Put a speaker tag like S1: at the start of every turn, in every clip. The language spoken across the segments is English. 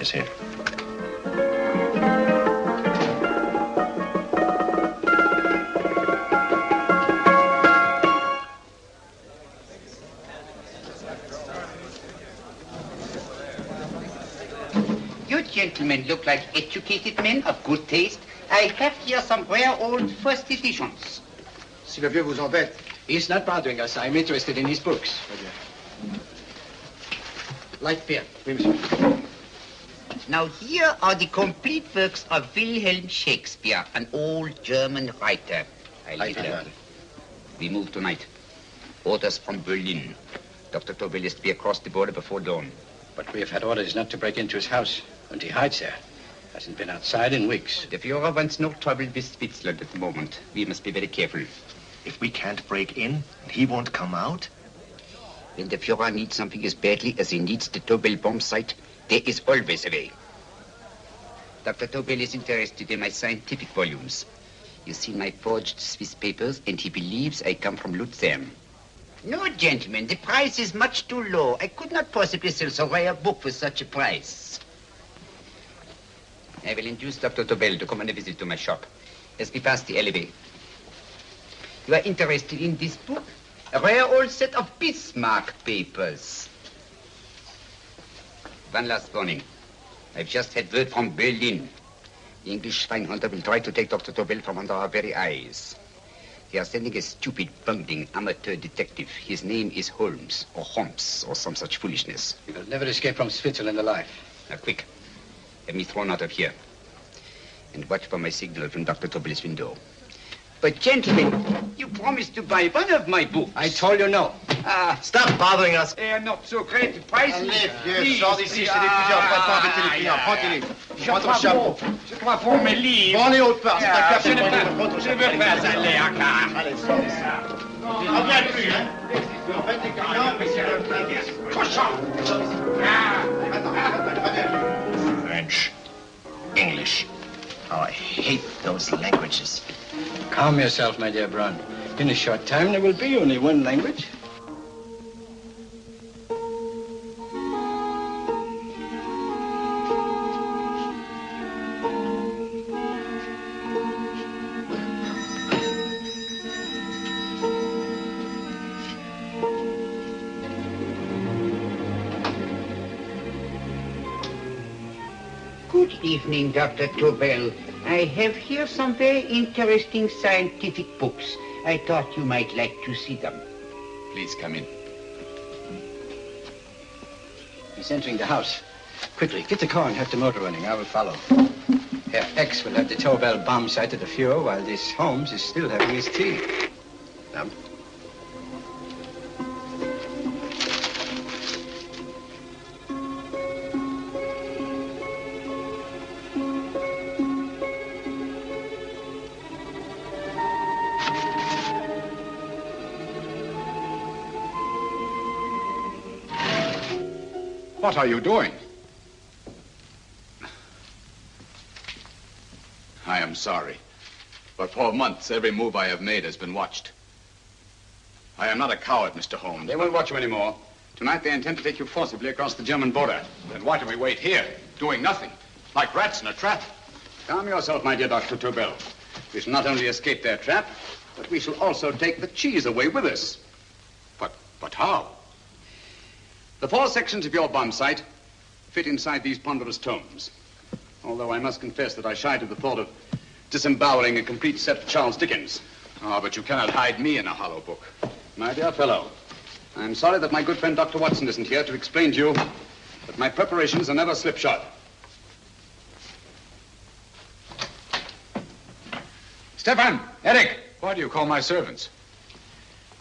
S1: is here.
S2: You gentlemen look like educated men of good taste. I have here some rare old first editions.
S3: Si le vieux vous embête.
S4: He's not bothering us. I'm interested in his books.
S3: Light beer.
S4: Oui, monsieur.
S2: Now here are the complete works of Wilhelm Shakespeare, an old German writer. We move tonight. Orders from Berlin. Dr. Tobel is to be across the border before dawn.
S4: But we have had orders not to break into his house, and he hides there. Hasn't been outside in weeks.
S2: The Führer wants no trouble with Switzerland at the moment. We must be very careful.
S1: If we can't break in, and he won't come out?
S2: When the Führer needs something as badly as he needs the Tobel bomb site, there is always a way. Dr. Tobel is interested in my scientific volumes. He's seen my forged Swiss papers, and he believes I come from Luzern. No, gentlemen, the price is much too low. I could not possibly sell so rare a book for such a price. I will induce Dr. Tobel to come on a visit to my shop as we pass the alleyway. You are interested in this book? A rare old set of Bismarck papers. One last warning. I've just had word from Berlin. The English Schweinhunter will try to take Dr. Tobel from under our very eyes. They are sending a stupid, bungling amateur detective. His name is Holmes, or some such foolishness.
S4: He will never escape from Switzerland alive.
S2: Now, quick. Have me thrown out of here. And watch for my signal from Dr. Tobel's window. But, gentlemen, you promised to buy one of my books.
S4: I told you no.
S1: Stop bothering us.
S2: They are not so great prices.
S3: Allez, vieux, sors d'ici, je t'ai dit plusieurs fois de pas embêter les clients. Prends-les. Prends ton chapeau.
S2: Je crois pour mes livres.
S3: Prends-les haute part, c'est un café.
S2: Je ne veux pas aller à car.
S3: Allez, sors d'ici. Reviens plus, hein. En fait, les clients,
S2: Cochon.
S1: French, English. Oh, I hate those languages.
S4: Calm yourself, my dear Brown. In a short time, there will be only one language.
S2: Good evening, Dr. Tobel. I have here some very interesting scientific books. I thought you might like to see them.
S4: Please come in. He's entering the house. Quickly, get the car and have the motor running. I will follow. Herr X will have the Tobel bomb sight at the Führer while this Holmes is still having his tea.
S1: Now,
S5: What are you doing? I am sorry, but for months every move I have made has been watched. I am not a coward, Mr. Holmes. They won't watch you anymore. Tonight they intend to take you forcibly across the German border. Then why do we wait here, doing nothing, like rats in a trap? Calm yourself, my dear Dr. Tobel. We shall not only escape their trap, but we shall also take the cheese away with us. But how? The 4 sections of your bomb sight fit inside these ponderous tomes. Although I must confess that I shied at the thought of disemboweling a complete set of Charles Dickens. Ah, but you cannot hide me in a hollow book. My dear fellow, I'm sorry that my good friend Dr. Watson isn't here to explain to you that my preparations are never slipshod. Stefan, Eric, why do you call my servants?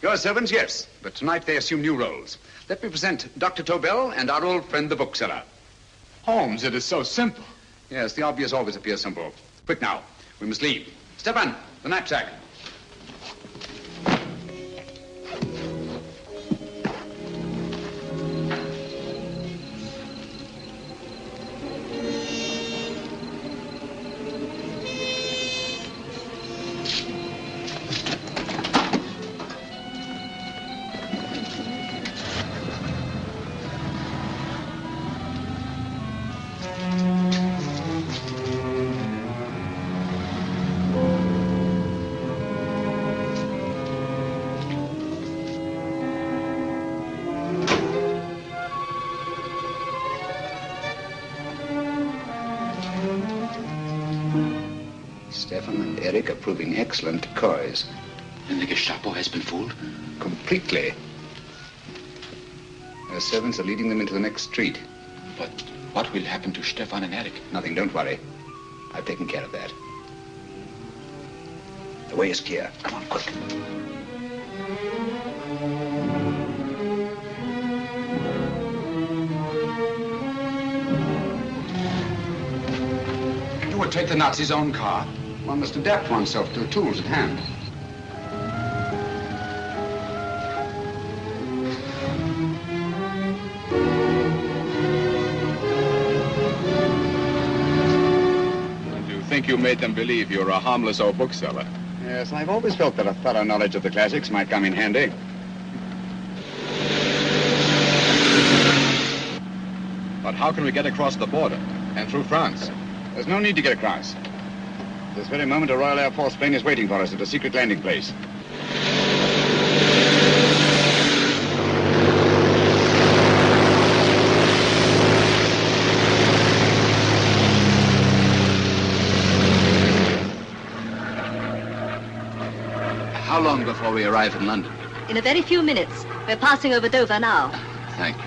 S5: Your servants, yes, but tonight they assume new roles. Let me present Dr. Tobel and our old friend, the bookseller. Holmes, it is so simple. Yes, the obvious always appears simple. Quick now, we must leave. Stefan, the knapsack.
S2: Stefan and Eric are proving excellent decoys.
S5: And the Gestapo has been fooled?
S2: Completely. Their servants are leading them into the next street.
S5: But what will happen to Stefan and Eric?
S2: Nothing, don't worry. I've taken care of that. The way is clear. Come on, quick.
S5: You would take the Nazis' own car.
S2: One must adapt oneself to the tools at hand.
S5: I think you made them believe you're a harmless old bookseller.
S2: Yes, I've always felt that a thorough knowledge of the classics might come in handy.
S5: But how can we get across the border and through France?
S2: There's no need to get across. At this very moment, a Royal Air Force plane is waiting for us at a secret landing place.
S5: How long before we arrive in London?
S6: In a very few minutes. We're passing over Dover now.
S5: Thank you.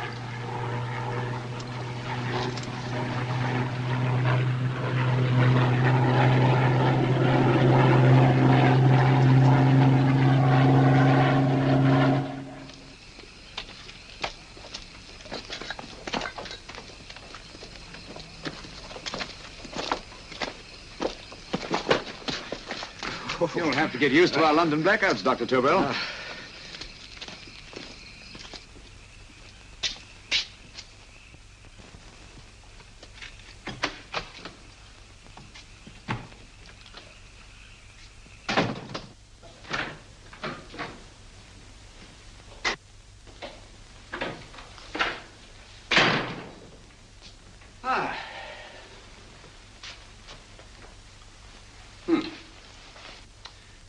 S2: You'll have to get used to our London blackouts, Dr. Tobel.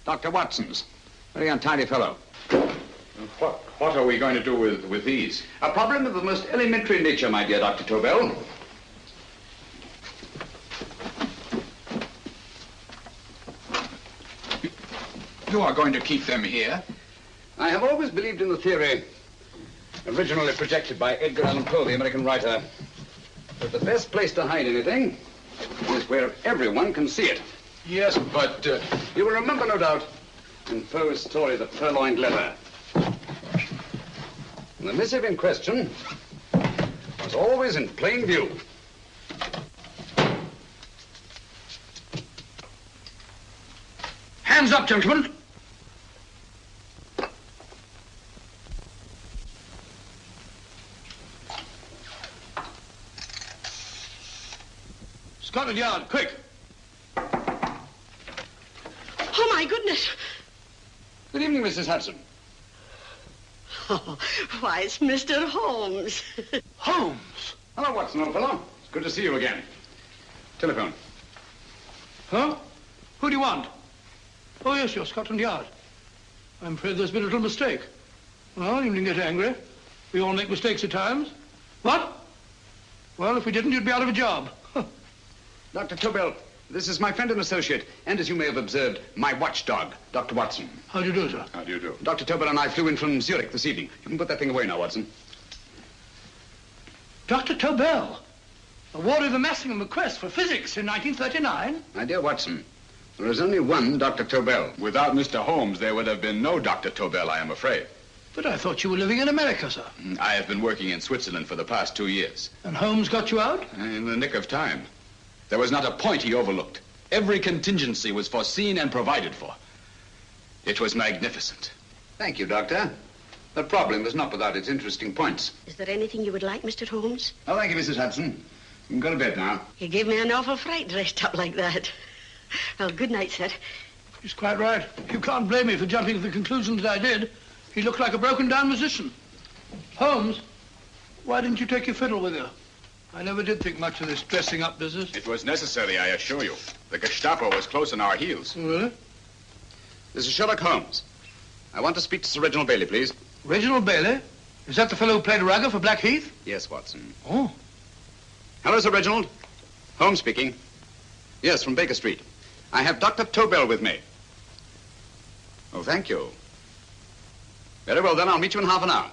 S2: Dr. Watson's. Very untidy fellow.
S5: What are we going to do with these?
S2: A problem of the most elementary nature, my dear Dr. Tobel.
S5: You are going to keep them here?
S2: I have always believed in the theory, originally projected by Edgar Allan Poe, the American writer, that the best place to hide anything is where everyone can see it.
S5: Yes, but...
S2: You will remember, no doubt, in Poe's story, The Purloined Letter. The missive in question was always in plain view.
S3: Hands up, gentlemen. Scotland Yard, quick.
S7: Oh, my goodness.
S2: Good evening, Mrs. Hudson.
S7: Oh, why, it's Mr. Holmes.
S3: Holmes.
S2: Hello, Watson, old fellow. It's good to see you again. Telephone.
S3: Huh? Who do you want? Oh, yes, you're Scotland Yard. I'm afraid there's been a little mistake. Well, you needn't get angry. We all make mistakes at times. What? Well, if we didn't, you'd be out of a job.
S2: Dr. Tobel, this is my friend and associate, and as you may have observed, my watchdog, Dr. Watson.
S3: How do you do, sir?
S2: How do you do? Dr. Tobel and I flew in from Zurich this evening. You can put that thing away now, Watson.
S3: Dr. Tobel, awarded the Massingham Bequest for physics in 1939.
S2: My dear Watson, there is only one Dr. Tobel.
S5: Without Mr. Holmes, there would have been no Dr. Tobel, I am afraid.
S3: But I thought you were living in America, sir.
S5: I have been working in Switzerland for the past 2 years.
S3: And Holmes got you out?
S5: In the nick of time. There was not a point he overlooked. Every contingency was foreseen and provided for. It was magnificent.
S2: Thank you, Doctor. The problem was not without its interesting points.
S7: Is there anything you would like, Mr. Holmes?
S2: Oh, thank you, Mrs. Hudson. You can go to bed now.
S7: You gave me an awful fright dressed up like that. Well, good night, sir.
S3: He's quite right. You can't blame me for jumping to the conclusion that I did. He looked like a broken-down musician. Holmes, why didn't you take your fiddle with you? I never did think much of this dressing up business.
S5: It was necessary, I assure you. The Gestapo was close on our heels.
S3: Really?
S5: This is Sherlock Holmes. I want to speak to Sir Reginald Bailey, please.
S3: Reginald Bailey? Is that the fellow who played Rugger for Blackheath?
S5: Yes, Watson.
S3: Oh.
S5: Hello, Sir Reginald. Holmes speaking. Yes, from Baker Street. I have Dr. Tobel with me. Oh, thank you. Very well, then. I'll meet you in half an hour.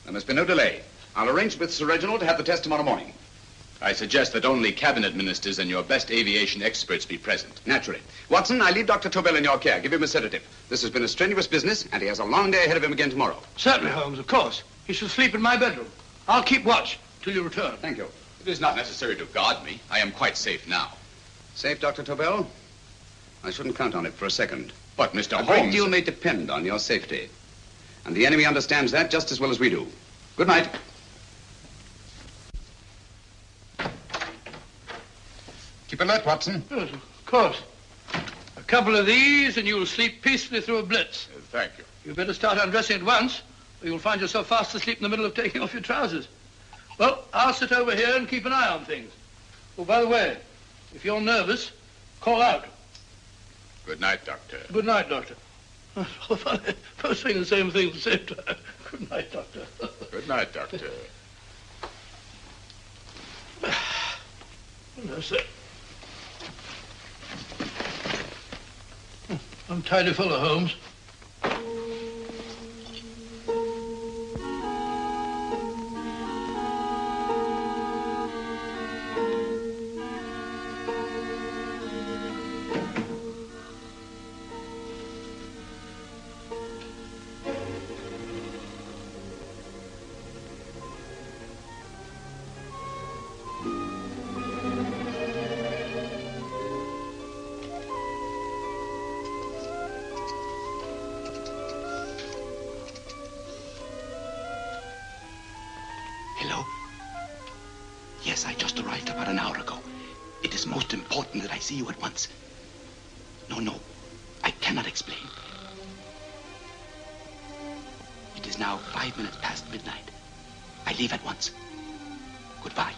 S5: There must be no delay. I'll arrange with Sir Reginald to have the test tomorrow morning. I suggest that only cabinet ministers and your best aviation experts be present. Naturally. Watson, I leave Dr. Tobel in your care. Give him a sedative. This has been a strenuous business, and he has a long day ahead of him again tomorrow.
S3: Certainly, Holmes, of course. He shall sleep in my bedroom. I'll keep watch till you return.
S5: Thank you. It is not necessary to guard me. I am quite safe now. Safe, Dr. Tobel? I shouldn't count on it for a second. But, Mr. Holmes... A great deal may depend on your safety. And the enemy understands that just as well as we do. Good night. Keep alert, Watson.
S3: Yes, of course. A couple of these and you'll sleep peacefully through a blitz.
S5: Thank you.
S3: You'd better start undressing at once, or you'll find yourself fast asleep in the middle of taking off your trousers. Well, I'll sit over here and keep an eye on things. Oh, by the way, if you're nervous, call out.
S5: Good night, Doctor.
S3: Good night, Doctor. Oh, funny. Both saying the same thing at the same time. Good night, Doctor.
S5: Good night, Doctor.
S3: That's it. I'm tidy full of Holmes.
S8: Hello? Yes, I just arrived about an hour ago. It is most important that I see you at once. No, I cannot explain. It is now 5 minutes past midnight. I leave at once. Goodbye.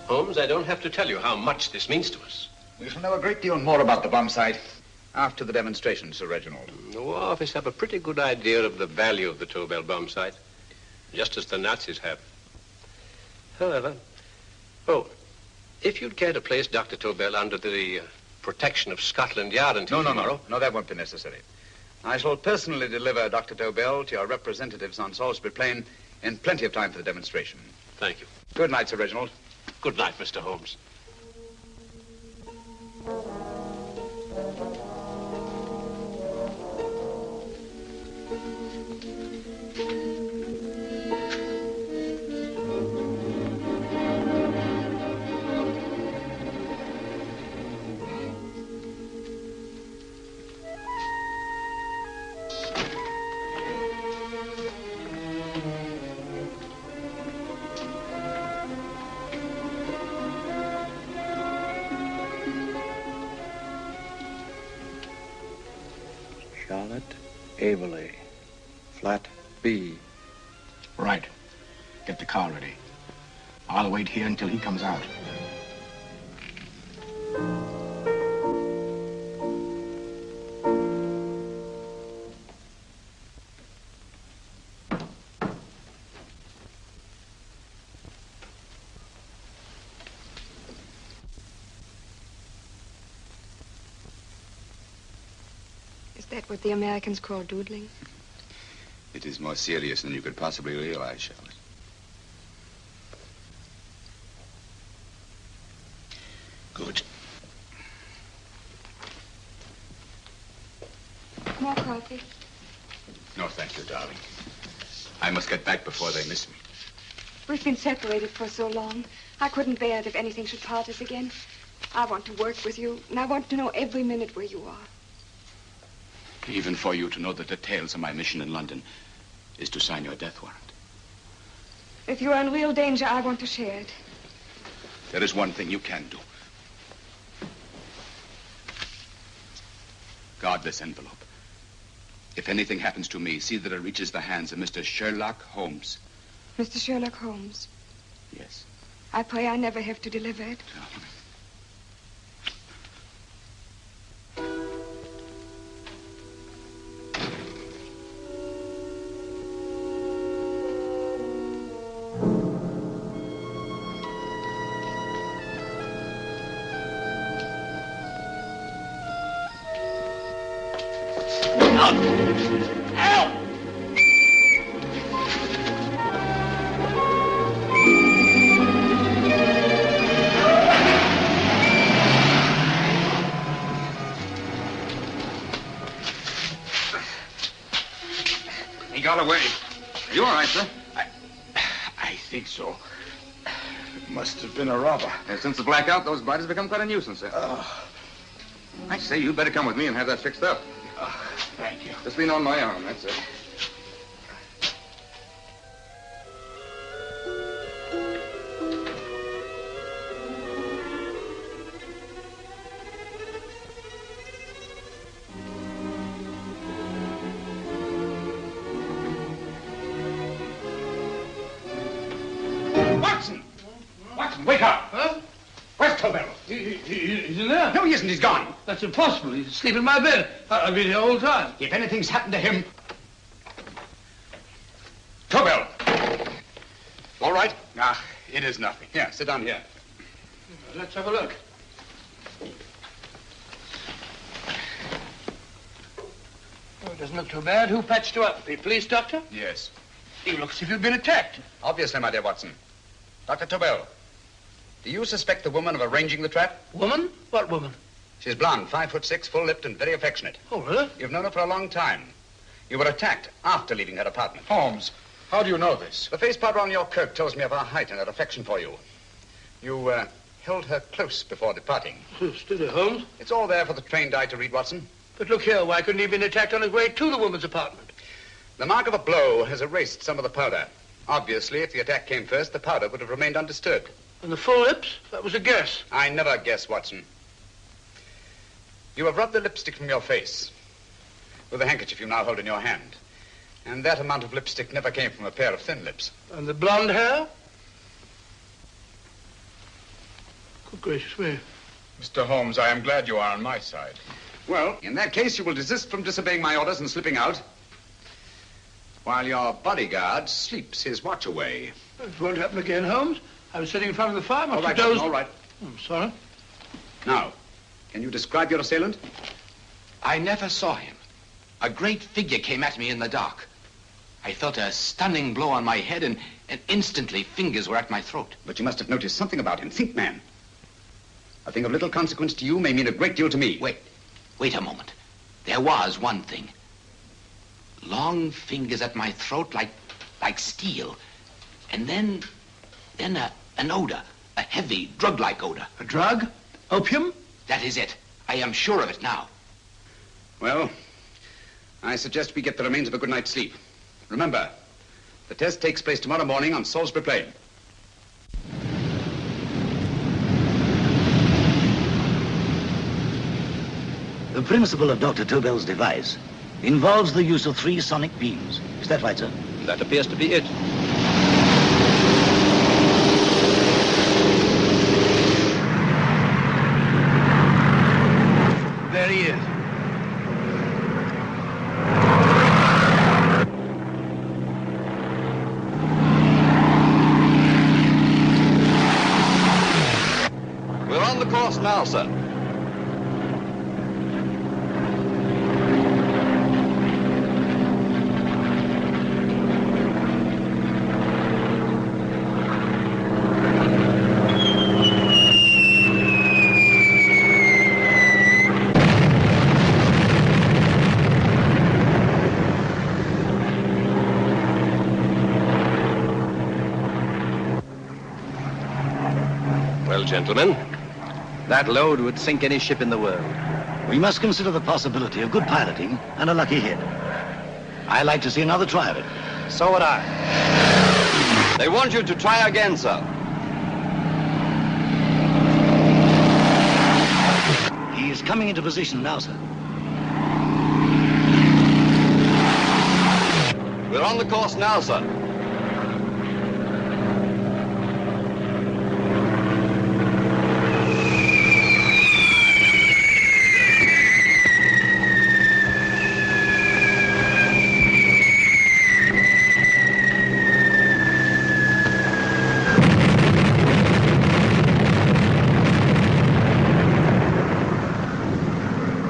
S9: Holmes, I don't have to tell you how much this means to us.
S5: We shall know a great deal more about the bomb sight after the demonstration, Sir Reginald.
S9: The War Office have a pretty good idea of the value of the Tobel bomb sight, just as the Nazis have. However, if you'd care to place Dr. Tobel under the protection of Scotland Yard until tomorrow...
S5: No, that won't be necessary. I shall personally deliver Dr. Tobel to your representatives on Salisbury Plain in plenty of time for the demonstration.
S9: Thank you.
S5: Good night, Sir Reginald.
S9: Good night, Mr. Holmes.
S10: Eberli, flat B.
S8: Right. Get the car ready. I'll wait here until he comes out.
S11: Is that what the Americans call doodling?
S5: It is more serious than you could possibly realize, Charlotte.
S8: Good.
S11: More coffee?
S5: No, thank you, darling. I must get back before they miss me.
S11: We've been separated for so long. I couldn't bear it if anything should part us again. I want to work with you, and I want to know every minute where you are.
S8: Even for you to know the details of my mission in London is to sign your death warrant.
S11: If you're in real danger, I want to share it.
S5: There is one thing you can do. Guard this envelope. If anything happens to me, see that it reaches the hands of Mr. Sherlock Holmes.
S11: Mr. Sherlock Holmes.
S5: Yes.
S11: I pray I never have to deliver it.
S5: He got away. Are you all right, sir?
S12: I think so. Must have been a robber.
S5: Since the blackout, those biters become quite a nuisance, sir. I say, you'd better come with me and have that fixed up.
S12: Thank you.
S5: Just lean on my arm, that's it.
S3: Watson, wake up! Huh? Where's Tobel? He's in there.
S5: No, he isn't. He's gone.
S3: That's impossible. He's asleep in my bed. I've been here all the time.
S5: If anything's happened to him... Tobel! All right? It is nothing. Here, sit down here.
S3: Let's have a look. Oh, it doesn't look too bad. Who patched you up? The police doctor?
S5: Yes.
S3: You look as if you've been attacked.
S5: Obviously, my dear Watson. Dr. Tobel, do you suspect the woman of arranging the trap?
S3: Woman? What woman?
S5: She's blonde, 5'6", full-lipped, and very affectionate.
S3: Oh, really?
S5: You've known her for a long time. You were attacked after leaving her apartment.
S12: Holmes, how do you know this?
S5: The face powder on your coat tells me of her height and her affection for you. You, held her close before departing.
S3: Steady, Holmes.
S5: It's all there for the trained eye to read, Watson.
S3: But look here, why couldn't he have been attacked on his way to the woman's apartment?
S5: The mark of a blow has erased some of the powder. Obviously, if the attack came first, the powder would have remained undisturbed.
S3: And the full lips? That was a guess.
S5: I never guess, Watson. You have rubbed the lipstick from your face with the handkerchief you now hold in your hand. And that amount of lipstick never came from a pair of thin lips.
S3: And the blonde hair? Good gracious me.
S12: Mr. Holmes, I am glad you are on my side.
S5: Well, in that case, you will desist from disobeying my orders and slipping out, while your bodyguard sleeps his watch away.
S3: It won't happen again, Holmes. I was sitting in front of the fire.
S5: All right, Watson, all right.
S3: I'm sorry.
S5: Now, can you describe your assailant?
S8: I never saw him. A great figure came at me in the dark. I felt a stunning blow on my head, and instantly fingers were at my throat.
S5: But you must have noticed something about him. Think, man. A thing of little consequence to you may mean a great deal to me.
S8: Wait a moment. There was one thing. Long fingers at my throat like steel. And then an odor, a heavy, drug-like odor.
S3: A drug? Opium?
S8: That is it. I am sure of it now.
S5: Well, I suggest we get the remains of a good night's sleep. Remember, the test takes place tomorrow morning on Salisbury Plain.
S13: The principle of Dr. Tobel's device involves the use of 3 sonic beams. Is that right, sir?
S9: That appears to be it.
S3: There he is.
S14: We're on the course now, sir.
S9: Well, gentlemen,
S10: that load would sink any ship in the world.
S13: We must consider the possibility of good piloting and a lucky hit. I'd like to see another try of it.
S10: So would I.
S14: They want you to try again, sir.
S13: He is coming into position now, sir.
S14: We're on the course now, sir.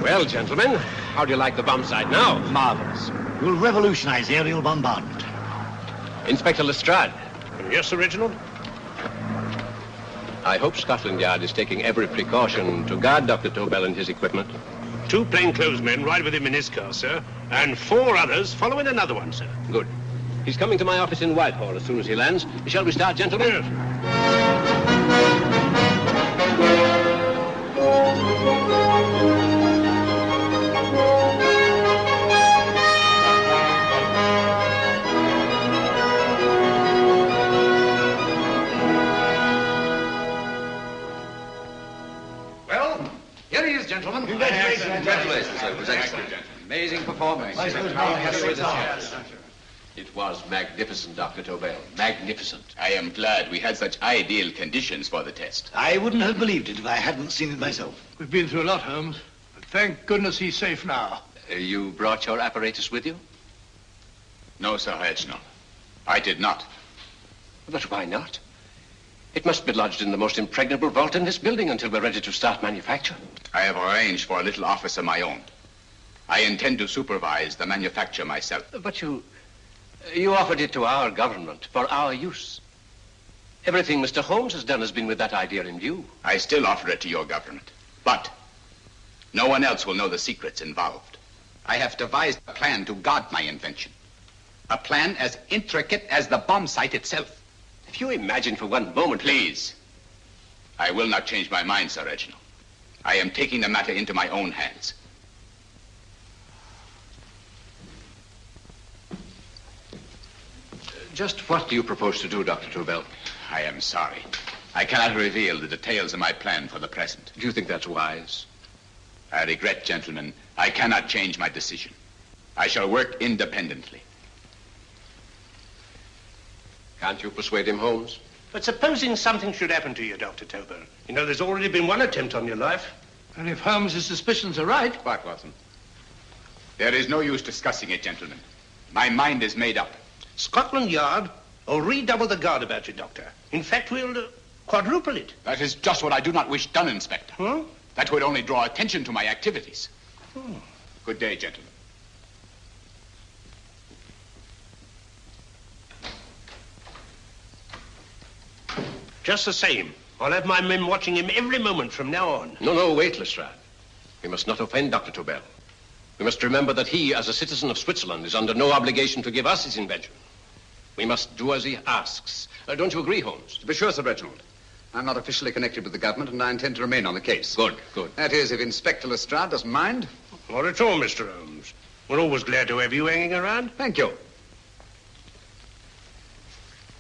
S9: Well, gentlemen, how do you like the bomb sight now?
S13: Marvelous. We'll revolutionize aerial bombardment.
S9: Inspector Lestrade.
S15: Yes, Sir Reginald?
S9: I hope Scotland Yard is taking every precaution to guard Dr. Tobel and his equipment.
S15: 2 plainclothesmen ride with him in his car, sir, and 4 others follow in another one, sir.
S9: Good. He's coming to my office in Whitehall as soon as he lands. Shall we start, gentlemen?
S15: Yes.
S16: Here he is, gentlemen.
S14: Congratulations, sir. It was excellent.
S16: Amazing performance.
S8: It was magnificent, Dr. Tobel. Magnificent.
S5: I am glad we had such ideal conditions for the test.
S13: I wouldn't have believed it if I hadn't seen it myself.
S3: We've been through a lot, Holmes, but thank goodness he's safe now.
S8: You brought your apparatus with you?
S5: No, Sir Reginald. I did not.
S9: But why not? It must be lodged in the most impregnable vault in this building until we're ready to start manufacture.
S5: I have arranged for a little office of my own. I intend to supervise the manufacture myself.
S9: But you offered it to our government for our use. Everything Mr. Holmes has done has been with that idea in view.
S5: I still offer it to your government, but no one else will know the secrets involved. I have devised a plan to guard my invention. A plan as intricate as the bomb sight itself.
S9: If you imagine for one moment...
S5: Please. I will not change my mind, Sir Reginald. I am taking the matter into my own hands.
S9: Just what do you propose to do, Dr. Tobel?
S5: I am sorry. I cannot reveal the details of my plan for the present.
S9: Do you think that's wise?
S5: I regret, gentlemen, I cannot change my decision. I shall work independently.
S9: Can't you persuade him, Holmes?
S15: But supposing something should happen to you, Dr. Tobel. You know, there's already been one attempt on your life.
S3: And if Holmes' suspicions are right...
S5: What, Watson? There is no use discussing it, gentlemen. My mind is made up.
S15: Scotland Yard will redouble the guard about you, Doctor. In fact, we'll quadruple it.
S5: That is just what I do not wish done, Inspector.
S15: Huh?
S5: That would only draw attention to my activities. Good day, gentlemen.
S15: Just the same, I'll have my men watching him every moment from now on.
S9: No, wait, Lestrade. We must not offend Dr. Tobel. We must remember that he, as a citizen of Switzerland, is under no obligation to give us his invention. We must do as he asks. Don't you agree, Holmes?
S16: To be sure, Sir Reginald. I'm not officially connected with the government, and I intend to remain on the case.
S9: Good.
S16: That is, if Inspector Lestrade doesn't mind.
S15: Not at all, Mr. Holmes. We're always glad to have you hanging around.
S16: Thank you.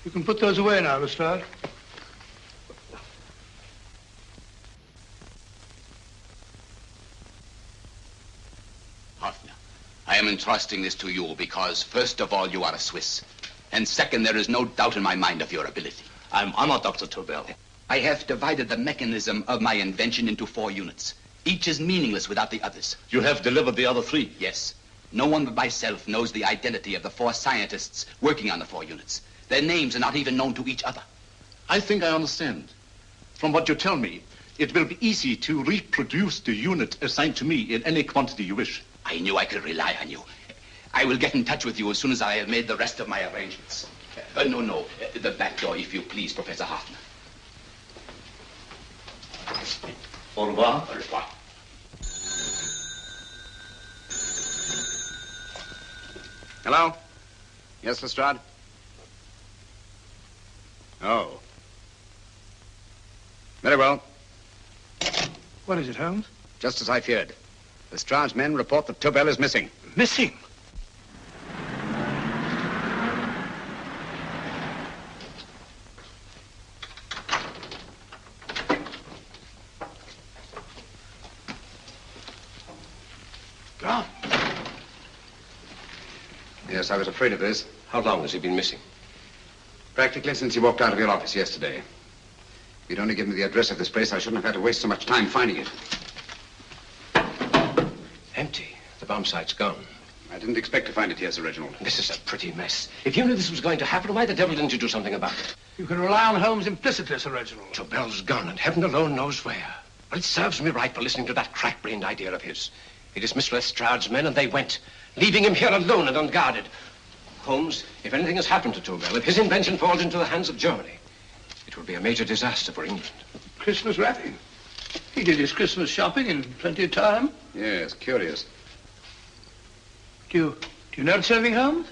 S3: You can put those away now, Lestrade.
S5: I am entrusting this to you because, first of all, you are a Swiss. And second, there is no doubt in my mind of your ability.
S1: I'm honored, Dr. Tobel.
S5: I have divided the mechanism of my invention into 4 units. Each is meaningless without the others.
S1: You have delivered the other 3?
S5: Yes. No one but myself knows the identity of the 4 scientists working on the 4 units. Their names are not even known to each other.
S12: I think I understand. From what you tell me, it will be easy to reproduce the unit assigned to me in any quantity you wish.
S5: I knew I could rely on you. I will get in touch with you as soon as I have made the rest of my arrangements. No. The back door, if you please, Professor Hoffner.
S1: Au revoir.
S5: Au revoir.
S16: Hello? Yes, Lestrade? Oh. Very well.
S3: What is it, Holmes?
S16: Just as I feared. Lestrade's men report that Tobel is missing.
S3: Missing? Gone?
S5: Yes, I was afraid of this.
S9: How long has he been missing?
S5: Practically since he walked out of your office yesterday. If you'd only given me the address of this place, I shouldn't have had to waste so much time finding it.
S9: Empty. The bomb site's gone.
S5: I didn't expect to find it here, Sir Reginald.
S9: This is a pretty mess. If you knew this was going to happen, why the devil didn't you do something about it?
S3: You can rely on Holmes implicitly, Sir Reginald.
S9: Tobel's gone, and heaven alone knows where. Well, it serves me right for listening to that crack-brained idea of his. He dismissed Lestrade's men, and they went, leaving him here alone and unguarded. Holmes, if anything has happened to Tobel, if his invention falls into the hands of Germany, it will be a major disaster for England.
S3: Christmas wrapping. He did his Christmas shopping in plenty of time.
S5: Yes, curious.
S3: Do you notice anything, Holmes?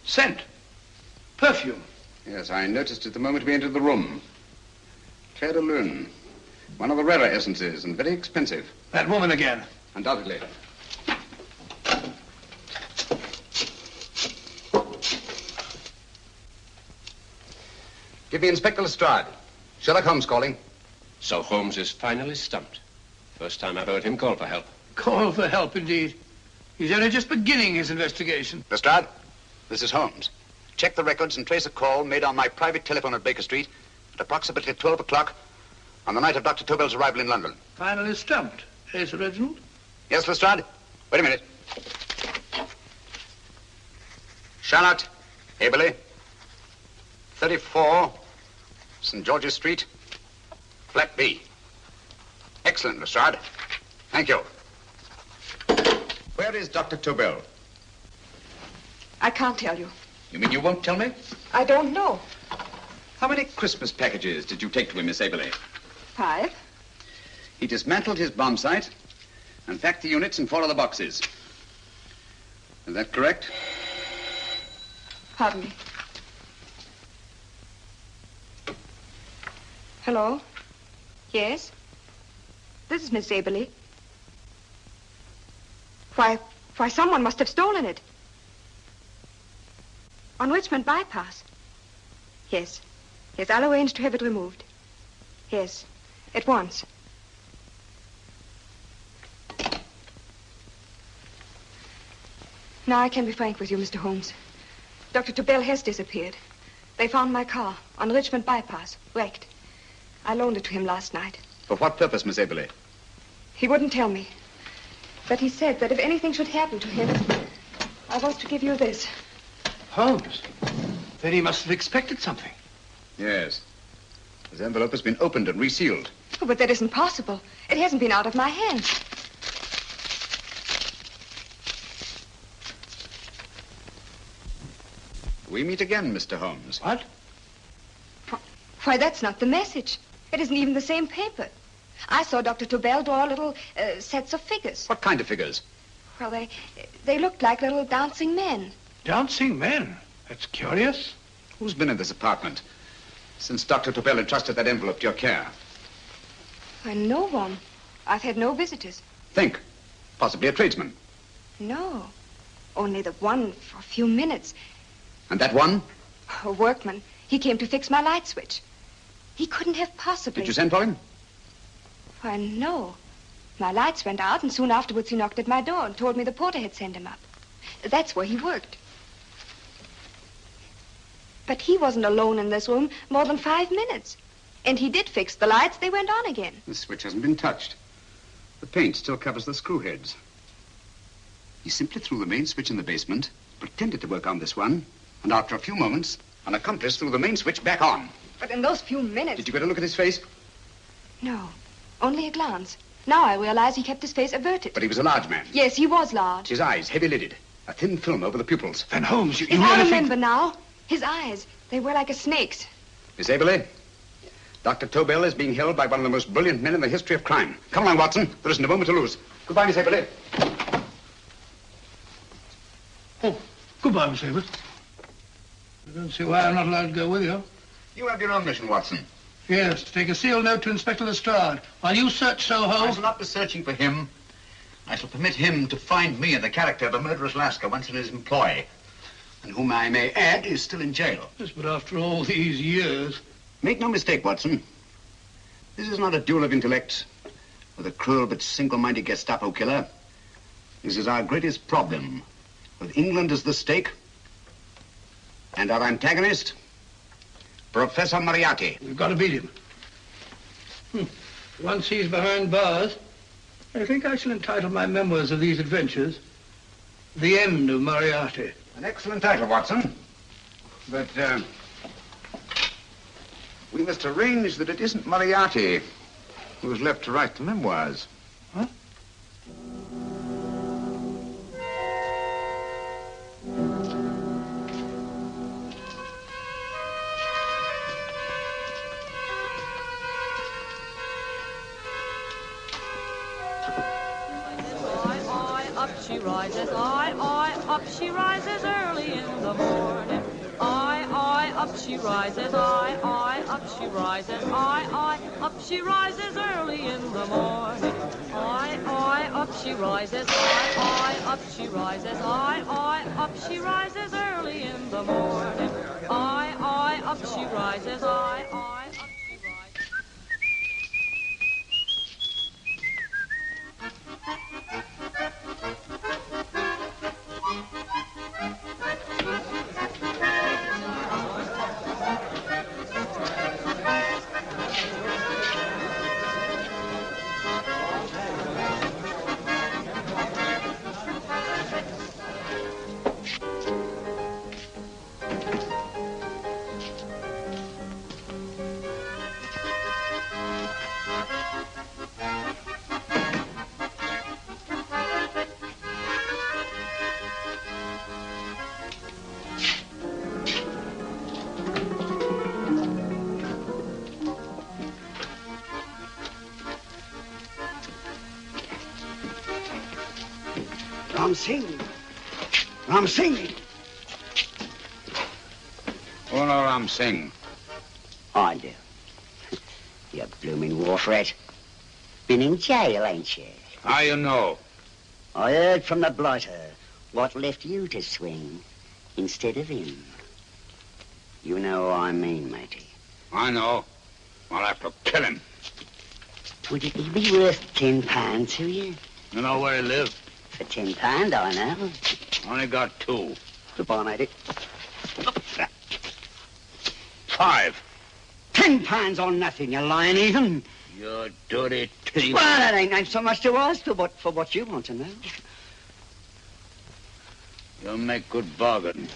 S3: Scent. Perfume.
S5: Yes, I noticed it the moment we entered the room. Claire de Lune. One of the rarer essences, and very expensive.
S3: That woman again.
S5: Undoubtedly. Give me Inspector Lestrade. Sherlock Holmes calling.
S9: So Holmes is finally stumped. First time I've heard him call for help.
S3: Call for help, indeed. He's only just beginning his investigation.
S5: Lestrade, this is Holmes. Check the records and trace a call made on my private telephone at Baker Street at approximately 12 o'clock on the night of Dr. Tobel's arrival in London.
S3: Finally stumped, eh, Sir Reginald?
S5: Yes, Lestrade? Wait a minute. Charlotte, Eberli, 34, St. George's Street, flat B. Excellent, Lestrade. Thank you. Where is Dr. Tobel?
S11: I can't tell you.
S5: You mean you won't tell me?
S11: I don't know.
S5: How many Christmas packages did you take to him, Miss Eberli?
S11: 5.
S5: He dismantled his bomb site and packed the units in 4 of the boxes. Is that correct?
S11: Pardon me. Hello? Yes? This is Miss Eberli. Why, someone must have stolen it. On Richmond Bypass. Yes. Yes, I'll arrange to have it removed. Yes, at once. Now I can be frank with you, Mr. Holmes. Dr. Tobel has disappeared. They found my car on Richmond Bypass, wrecked. I loaned it to him last night.
S5: For what purpose, Miss Eberli?
S11: He wouldn't tell me. But he said that if anything should happen to him, I was to give you this.
S3: Holmes? Then he must have expected something.
S5: Yes. His envelope has been opened and resealed.
S11: Oh, but that isn't possible. It hasn't been out of my hands.
S5: We meet again, Mr. Holmes.
S3: What?
S11: Why, that's not the message. It isn't even the same paper. I saw Dr. Tobel draw little sets of figures.
S5: What kind of figures?
S11: Well, they looked like little dancing men.
S3: Dancing men? That's curious.
S5: Who's been in this apartment since Dr. Tobel entrusted that envelope to your care?
S11: Why, no one. I've had no visitors.
S5: Think. Possibly a tradesman.
S11: No. Only the one for a few minutes.
S5: And that one?
S11: A workman. He came to fix my light switch. He couldn't have possibly...
S5: Did you send for him?
S11: Why, no. My lights went out, and soon afterwards he knocked at my door and told me the porter had sent him up. That's where he worked. But he wasn't alone in this room more than 5 minutes. And he did fix the lights. They went on again.
S5: The switch hasn't been touched. The paint still covers the screw heads. He simply threw the main switch in the basement, pretended to work on this one, and after a few moments, an accomplice threw the main switch back on.
S11: But in those few minutes...
S5: Did you get a look at his face?
S11: No, only a glance. Now I realize he kept his face averted.
S5: But he was a large man.
S11: Yes, he was large.
S5: His eyes heavy-lidded, a thin film over the pupils.
S3: Then Holmes, you
S11: If
S3: really
S11: I remember now, his eyes, they were like a snake's.
S5: Miss Eberli, Dr. Tobel is being held by one of the most brilliant men in the history of crime. Come along, Watson. There isn't a moment to lose. Goodbye, Miss Eberli.
S3: Oh, goodbye, Miss Herbert. I don't see why I'm not allowed to go with you.
S5: You have your own mission, Watson.
S3: Yes, to take a sealed note to Inspector Lestrade. While you search Soho...
S17: I shall not be searching for him. I shall permit him to find me in the character of a murderous Lascar once in his employ, and whom I may add is still in jail.
S3: Yes, but after all these years...
S17: Make no mistake, Watson. This is not a duel of intellects with a cruel but single-minded Gestapo killer. This is our greatest problem, with England as the stake, and our antagonist, Professor Moriarty.
S3: We've got to beat him. Once he's behind bars, I think I shall entitle my memoirs of these adventures, The End of Moriarty.
S17: An excellent title, Watson. But, we must arrange that it isn't Moriarty who's left to write the memoirs.
S3: Huh?
S18: Up she rises, up she rises early in the morning. Up she rises, up she rises, up she rises early in the morning. Up she rises, up she rises, up she rises early in the morning. Up she rises, up she rises.
S17: Ram Singh. Oh, no, Ram Singh.
S2: I do. You blooming wharf rat. Been in jail, ain't you?
S17: How you know?
S2: I heard from the blighter what left you to swing instead of him. You know what I mean, matey.
S17: I know. I'll have to kill him.
S2: Would it be worth £10 to you?
S17: You know where he lives?
S2: For £10, I know.
S17: Only got 2.
S2: Goodbye, matey.
S17: 5.
S2: £10 on nothing, you lying heathen.
S17: You dirty thief.
S2: Well, that ain't so much to ask for what you want to know.
S17: You'll make good bargain.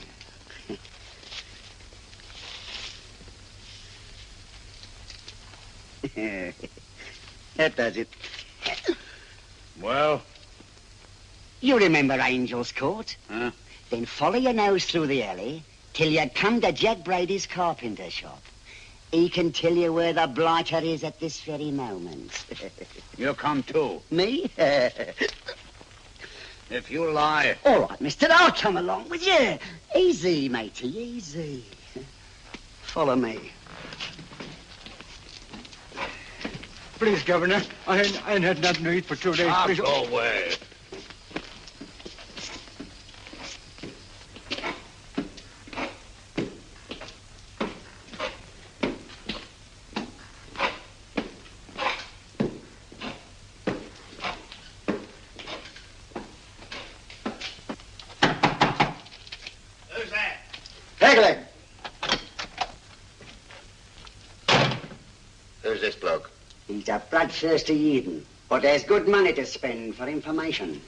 S2: That does it.
S17: Well?
S2: You remember Angel's Court?
S17: Huh?
S2: Then follow your nose through the alley till you come to Jack Brady's carpenter shop. He can tell you where the blighter is at this very moment.
S17: You come too.
S2: Me?
S17: If you lie...
S2: All right, mister, I'll come along with you. Easy, matey, easy. Follow me.
S3: Please, Governor, I ain't had nothing to eat for 2 days. Please.
S17: Go away.
S2: Who's this bloke? He's a bloodthirsty heathen, but there's good money to spend for information.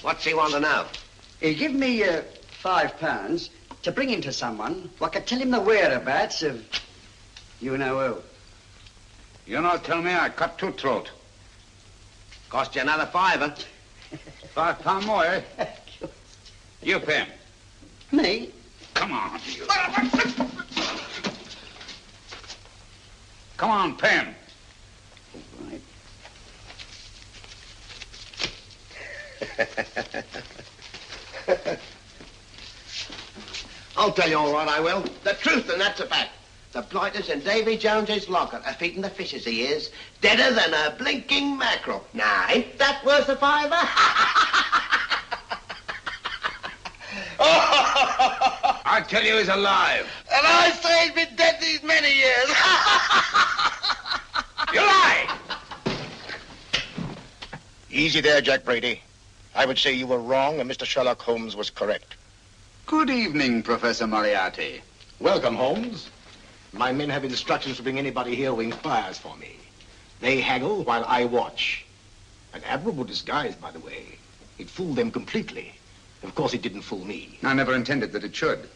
S15: What's he want to know?
S2: He give me £5 to bring him to someone who could tell him the whereabouts of you know who.
S17: You not tell me I cut 2 throat.
S15: Cost you another £5.
S17: £5 more, eh? You pay him.
S2: Me?
S17: Come on, you. Come on, pay him.
S2: Right.
S15: I'll tell you all right, I will. The truth, and that's a fact. The blighters in Davy Jones's locker are feeding the fishes he is, deader than a blinking mackerel. Now, ain't that worth a £5?
S9: I tell you he's alive.
S15: And I say he's been dead these many years.
S9: You lie!
S1: Easy there, Jack Brady. I would say you were wrong and Mr. Sherlock Holmes was correct.
S16: Good evening, Professor Moriarty.
S1: Welcome, Holmes. My men have instructions to bring anybody here who inquires for me. They haggle while I watch. An admirable disguise, by the way. It fooled them completely. Of course, it didn't fool me.
S16: I never intended that it should.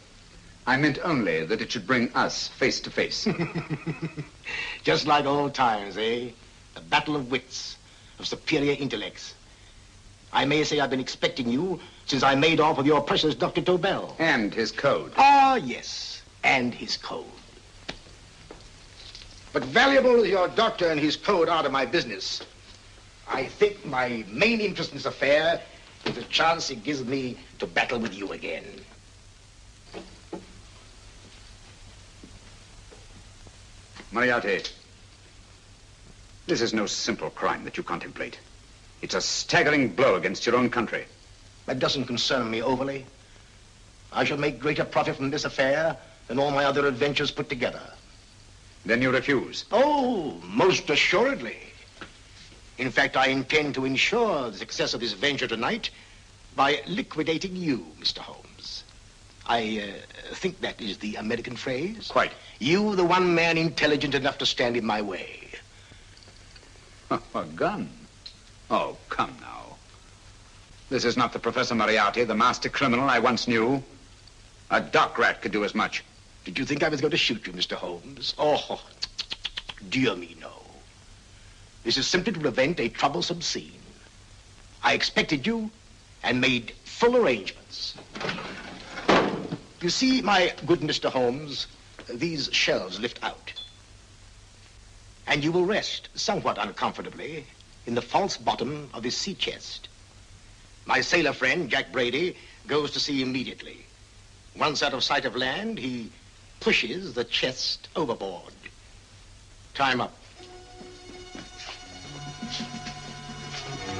S16: I meant only that it should bring us face to face.
S1: Just like old times, eh? A battle of wits, of superior intellects. I may say I've been expecting you since I made off with your precious Dr. Tobel.
S16: And his code.
S1: Ah, yes, and his code. But valuable as your doctor and his code are to my business, I think my main interest in this affair is the chance it gives me to battle with you again.
S16: Moriarty, this is no simple crime that you contemplate. It's a staggering blow against your own country.
S1: That doesn't concern me overly. I shall make greater profit from this affair than all my other adventures put together.
S16: Then you refuse?
S1: Oh, most assuredly. In fact, I intend to ensure the success of this venture tonight by liquidating you, Mr. Holmes. I think that is the American phrase.
S16: Quite.
S1: You, the one man intelligent enough to stand in my way.
S16: A gun? Oh, come now. This is not the Professor Moriarty, the master criminal I once knew. A dock rat could do as much.
S1: Did you think I was going to shoot you, Mr. Holmes? Oh, dear me, no. This is simply to prevent a troublesome scene. I expected you and made full arrangements. You see, my good Mr. Holmes, these shelves lift out. And you will rest somewhat uncomfortably in the false bottom of this sea chest. My sailor friend, Jack Brady, goes to sea immediately. Once out of sight of land, he pushes the chest overboard. Time up.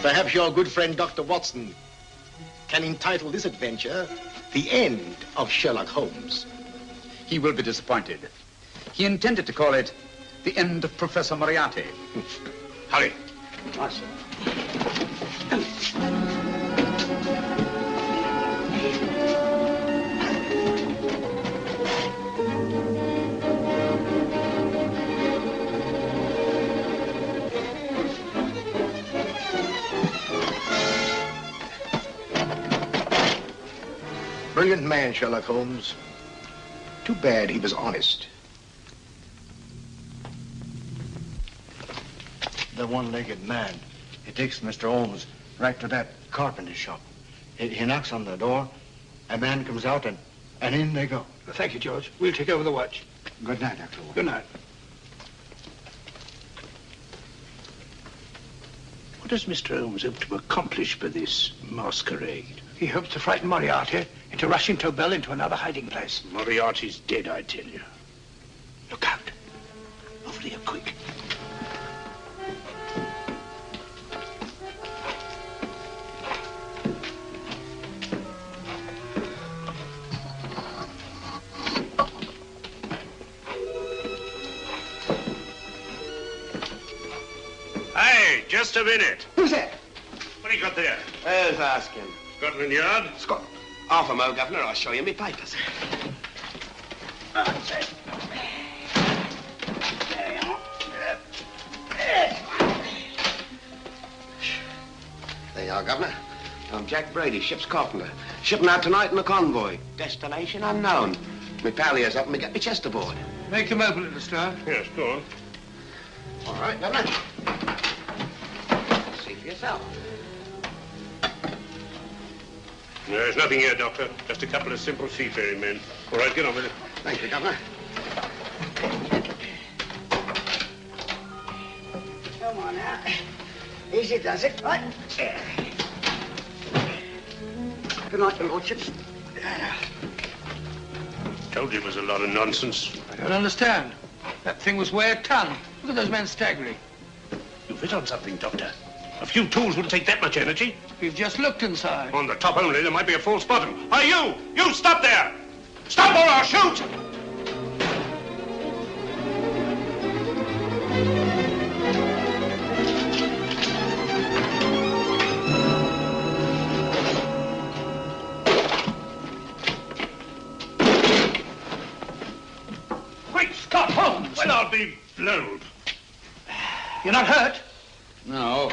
S1: Perhaps your good friend, Dr. Watson, can entitle this adventure The End of Sherlock Holmes.
S16: He will be disappointed. He intended to call it The End of Professor Moriarty.
S1: Hurry.
S4: Awesome.
S1: Brilliant man, Sherlock Holmes. Too bad he was honest.
S13: The one-legged man. He takes Mr. Holmes right to that carpenter shop. He knocks on the door. A man comes out, and in they go.
S3: Thank you, George. We'll take over the watch.
S13: Good night, Dr. Holmes.
S3: Good night. What does Mr. Holmes hope to accomplish by this masquerade? He hopes to frighten Moriarty into rushing Tobel into another hiding place. Moriarty's dead, I tell you. Look out. Over here, quick.
S19: Hey, just a minute.
S15: Who's that?
S19: What do you got there?
S15: Who's asking?
S19: Scotland Yard?
S15: Scotland. Half a mo, Governor. I'll show you me papers.
S3: That's it.
S15: There you are, Governor. I'm Jack Brady, ship's carpenter. Shipping out tonight in a convoy. Destination unknown. Me pal here's helping me get me chest aboard.
S3: Make him open it, Lestrade.
S19: Yes, go on.
S15: All right, Governor. See for yourself.
S19: There's nothing here, Doctor. Just a couple of simple seafaring men. All right, get on with it.
S15: Thank you, Governor.
S7: Come on now. Easy does it, right? Good night, your lordships.
S19: Told you it was a lot of nonsense.
S3: I don't understand. That thing was weigh a ton. Look at those men staggering.
S19: You've hit on something, Doctor. A few tools wouldn't take that much energy.
S3: We've just looked inside.
S19: On the top only, there might be a false bottom. Hey, you! You stop there! Stop or I'll shoot!
S3: Great Scott, Holmes!
S19: Well, I'll be blowed.
S3: You're not hurt?
S16: No.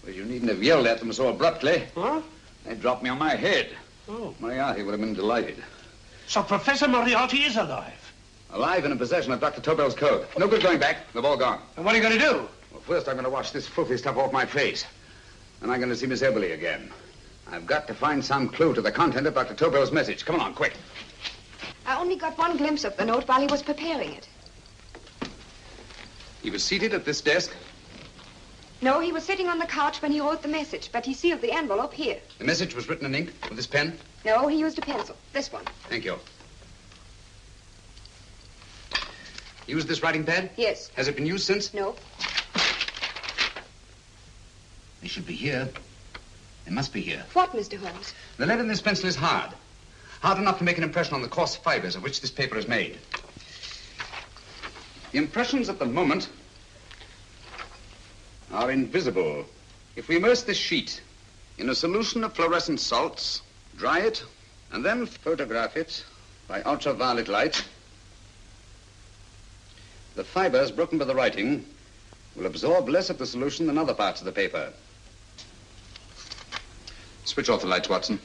S16: Well, you needn't have yelled at them so abruptly.
S19: Huh?
S16: They dropped me on my head.
S19: Oh.
S16: Moriarty would have been delighted.
S19: So Professor Moriarty is alive?
S16: Alive and in possession of Dr. Tobel's code. No good going back. They've all gone.
S3: And what are you going to do?
S16: Well, first I'm going to wash this filthy stuff off my face. Then I'm going to see Miss Eberli again. I've got to find some clue to the content of Dr. Tobel's message. Come along, quick.
S11: I only got one glimpse of the note while he was preparing it.
S16: He was seated at this desk.
S11: No, he was sitting on the couch when he wrote the message, but he sealed the envelope here.
S16: The message was written in ink with this pen?
S11: No, he used a pencil. This one.
S16: Thank you. Used this writing pad?
S11: Yes.
S16: Has it been used since?
S11: No.
S16: They should be here. They must be here.
S11: What, Mr. Holmes?
S16: The lead in this pencil is hard. Hard enough to make an impression on the coarse fibers of which this paper is made. The impressions at the moment are invisible. If we immerse this sheet in a solution of fluorescent salts, dry it, and then photograph it by ultraviolet light, the fibers broken by the writing will absorb less of the solution than other parts of the paper. Switch off the lights, Watson.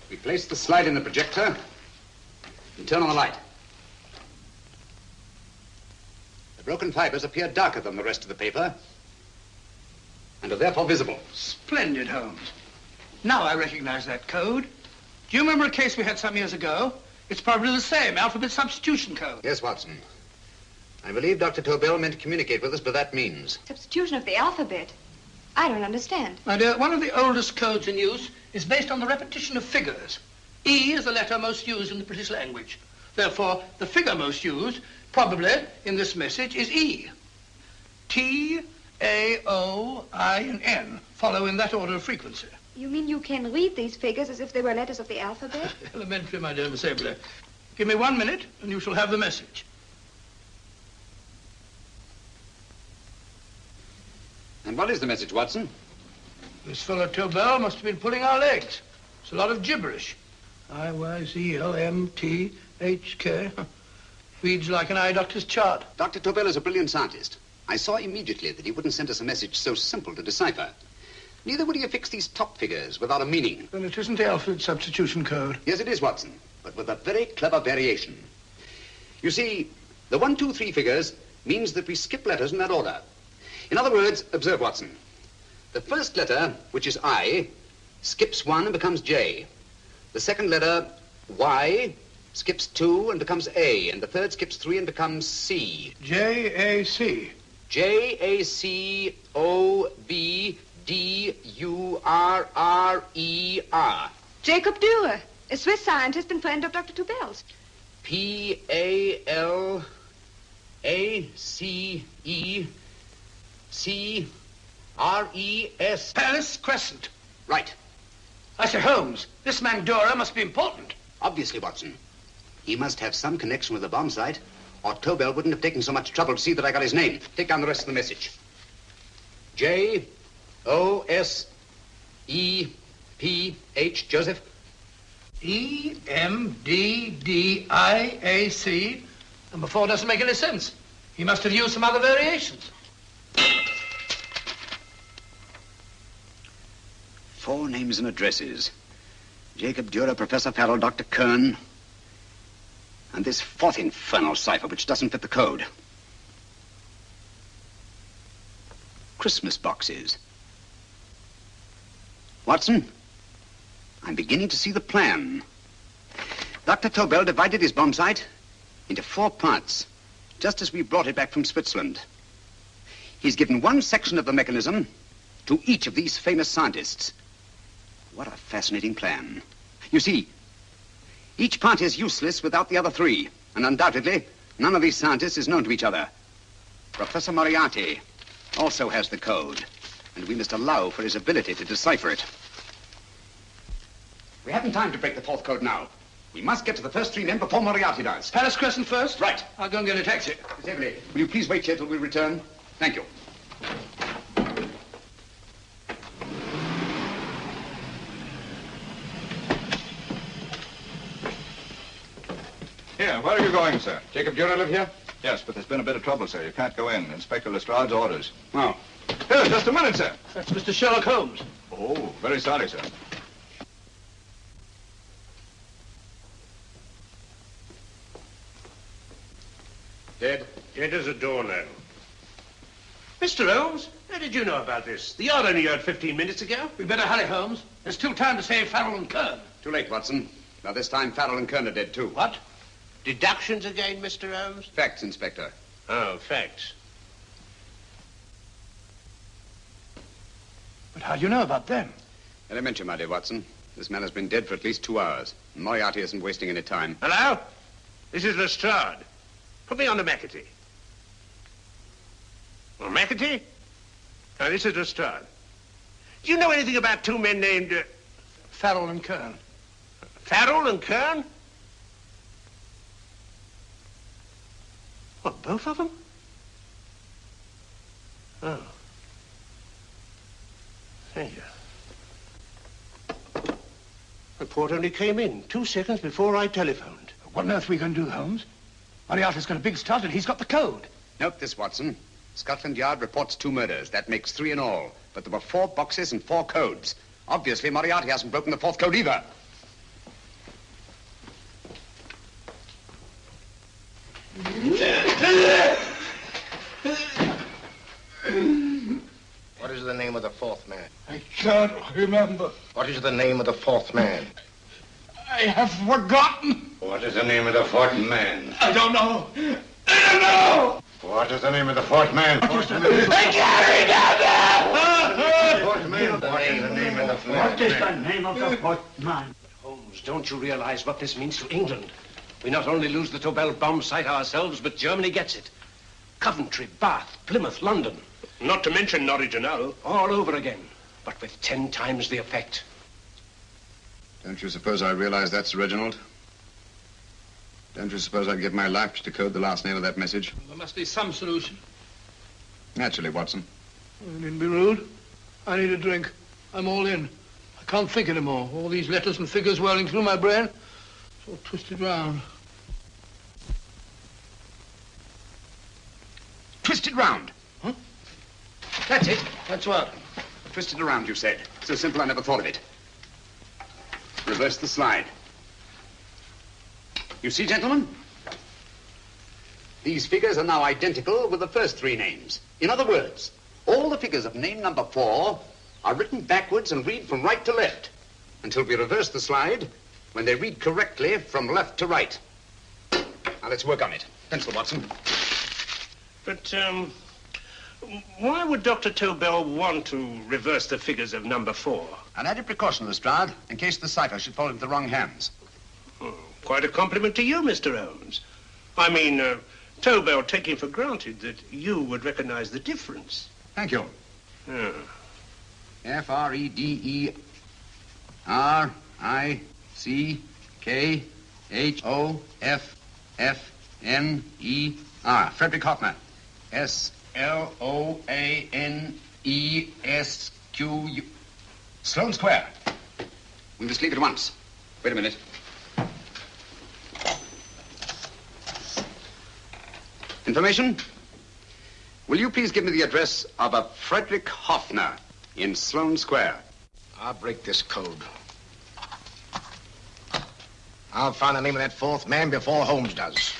S16: We place the slide in the projector and turn on the light. The broken fibers appear darker than the rest of the paper and are therefore visible.
S3: Splendid, Holmes. Now I recognize that code. Do you remember a case we had some years ago? It's probably the same, alphabet substitution code.
S16: Yes, Watson. I believe Dr. Tobel meant to communicate with us by that means.
S11: Substitution of the alphabet? I don't understand.
S3: My dear, one of the oldest codes in use is based on the repetition of figures. E is the letter most used in the British language. Therefore, the figure most used, probably in this message, is E. T, A, O, I, and N follow in that order of frequency.
S11: You mean you can read these figures as if they were letters of the alphabet?
S3: Elementary, my dear Miss Eberli. Give me 1 minute, and you shall have the message.
S16: And what is the message, Watson?
S3: This fellow Tobel must have been pulling our legs. It's a lot of gibberish. I-Y-Z-L-M-T-H-K. Reads like an eye doctor's chart.
S16: Dr. Tobel is a brilliant scientist. I saw immediately that he wouldn't send us a message so simple to decipher. Neither would he have fixed these top figures without a meaning.
S3: Then it isn't the alphabet substitution code.
S16: Yes, it is, Watson, but with a very clever variation. You see, the 1, 2, 3 figures means that we skip letters in that order. In other words, observe, Watson. The first letter, which is I, skips 1 and becomes J. The second letter, Y, skips 2 and becomes A. And the third skips 3 and becomes C.
S3: J-A-C.
S16: J-A-C-O-B-D-U-R-R-E-R.
S11: Jacob Dürer, a Swiss scientist and friend of Dr. Tobel's.
S16: P-A-L-A-C-E-C-R-E-S.
S3: Palace Crescent.
S16: Right.
S3: I say, Holmes, this man Dürer must be important.
S16: Obviously, Watson. He must have some connection with the bomb site, or Tobel wouldn't have taken so much trouble to see that I got his name. Take down the rest of the message. J-O-S-E-P-H, Joseph.
S3: E-M-D-D-I-A-C. Number 4 doesn't make any sense. He must have used some other variations.
S16: 4 names and addresses. Jacob Dürer, Professor Farrell, Dr. Kern, and this 4th infernal cipher, which doesn't fit the code. Christmas boxes. Watson, I'm beginning to see the plan. Dr. Tobel divided his bomb sight into 4 parts, just as we brought it back from Switzerland. He's given one section of the mechanism to each of these famous scientists. What a fascinating plan. You see, each part is useless without the other 3, and undoubtedly, None of these scientists is known to each other. Professor Moriarty also has the code, and we must allow for his ability to decipher it. We haven't time to break the fourth code now. We must get to the first three men before Moriarty does.
S3: Palace Crescent first?
S16: Right.
S3: I'll go and get a taxi.
S16: Miss Eberli, will you please wait here till we return? Thank you.
S5: Here, where are you going, sir? Jacob Jr. live here? Yes, but there's been a bit of trouble, sir. You can't go in. Inspector Lestrade's orders.
S16: Oh.
S5: Here, just a minute, sir.
S3: That's Mr. Sherlock Holmes.
S5: Oh, very sorry, sir.
S19: Dead? Dead as a doornail. Mr. Holmes, how did you know about this? The yard only heard 15 minutes ago.
S3: We better hurry, Holmes. There's still time to save Farrell and Kern.
S16: Too late, Watson. By this time, Farrell and Kern are dead, too.
S19: What? Deductions again, Mr. Holmes?
S16: Facts, Inspector.
S19: Oh, facts.
S3: But how do you know about them?
S16: Elementary, my dear Watson. This man has been dead for at least 2 hours. Moriarty isn't wasting any time.
S19: Hello? This is Lestrade. Put me on to McAtee. Well, McAtee? Now, this is Lestrade. Do you know anything about two men named...
S3: Farrell and Kern.
S19: Farrell and Kern? What, both of them? Oh. Thank you. Report only came in 2 seconds before I telephoned.
S3: What on earth are we going to do, Holmes? Moriarty's got a big start and he's got the code.
S16: Note this, Watson. Scotland Yard reports 2 murders. That makes 3 in all. But there were 4 boxes and 4 codes. Obviously, Moriarty hasn't broken the 4th code either.
S1: What is the name of the 4th man?
S13: I can't remember.
S1: What is the name of the 4th man?
S13: I have forgotten.
S20: What is the name of the 4th man?
S13: I don't know. I don't know.
S20: What is the name of the 4th man?
S13: I can't remember.
S20: What is the name of the 4th man?
S13: What is the name of the 4th man?
S9: Holmes, don't you realize what this means to England? We not only lose the Tobel bomb site ourselves, but Germany gets it. Coventry, Bath, Plymouth, London.
S19: Not to mention Norwich and Hull.
S9: All over again, but with 10 times the effect.
S5: Don't you suppose I realize that, Sir Reginald? Don't you suppose I'd give my life to decode the last name of that message?
S3: There must be some solution.
S5: Naturally, Watson.
S3: You needn't be rude. I need a drink. I'm all in. I can't think anymore. All these letters and figures whirling through my brain. It's all twisted round.
S16: Twisted round.
S3: Huh?
S16: That's it.
S3: That's what?
S16: Twisted around, you said. So simple I never thought of it. Reverse the slide. You see, gentlemen? These figures are now identical with the first 3 names. In other words, all the figures of name number 4 are written backwards and read from right to left until we reverse the slide when they read correctly from left to right. Now, let's work on it. Pencil, Watson.
S19: But, why would Dr. Tobel want to reverse the figures of number 4?
S16: An added precaution, Lestrade, in case the cipher should fall into the wrong hands.
S19: Quite a compliment to you, Mr. Holmes. I mean, Tobel taking for granted that you would recognize the difference.
S16: Thank you.
S19: Oh.
S16: F-R-E-D-E-R-I-C-K-H-O-F-F-N-E-R. Frederick Hoffner. S-L-O-A-N-E-S-Q-U. Sloane Square. We must leave at once. Wait a minute. Information? Will you please give me the address of a Frederick Hoffner in Sloane Square?
S1: I'll break this code. I'll find the name of that 4th man before Holmes does.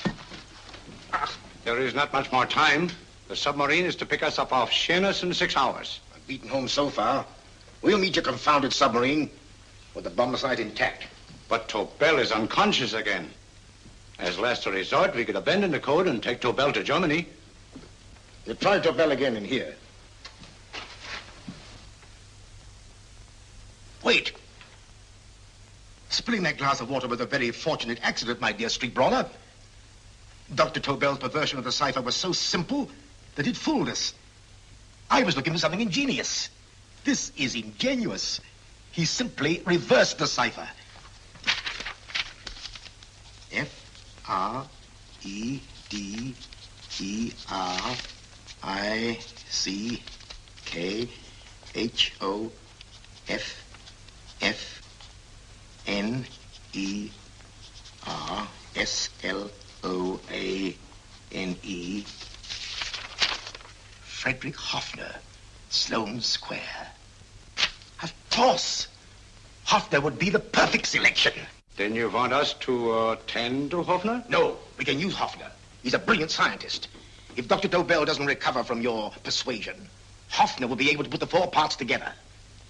S20: There is not much more time. The submarine is to pick us up off Sheerness in 6 hours.
S1: I've beaten Holmes so far. We'll meet your confounded submarine with the bombsight intact.
S20: But Tobel is unconscious again. As last resort, we could abandon the code and take Tobel to Germany.
S1: You try Tobel again in here. Wait. Spilling that glass of water was a very fortunate accident, my dear street brawler. Dr. Tobel's perversion of the cipher was so simple that it fooled us. I was looking for something ingenious. This is ingenious. He simply reversed the cipher. F-R-E-D-E-R-I-C-K-H-O-F-F-N-E-R-S-L-O-A-N-E. Frederick Hoffner, Sloane Square. Of course. Hoffner would be the perfect selection.
S20: Then you want us to tend to Hoffner?
S1: No, we can use Hoffner. He's a brilliant scientist. If Dr. Tobel doesn't recover from your persuasion, Hoffner will be able to put the four parts together.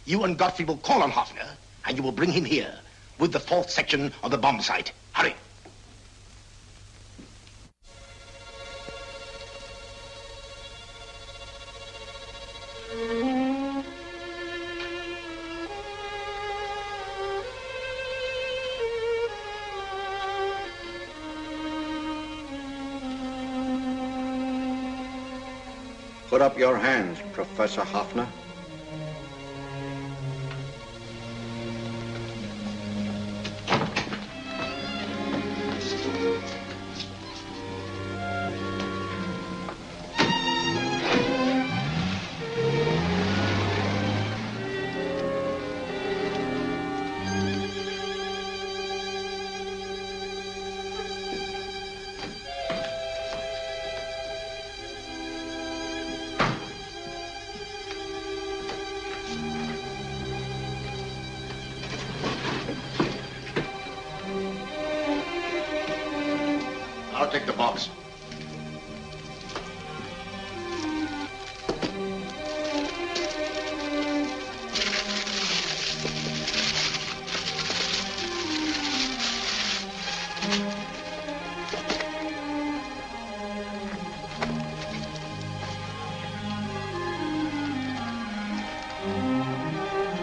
S1: You and Godfrey will call on Hoffner, and you will bring him here with the fourth section of the bomb sight. Hurry.
S13: Put up your hands, Professor Hoffner.
S1: I'll take the box.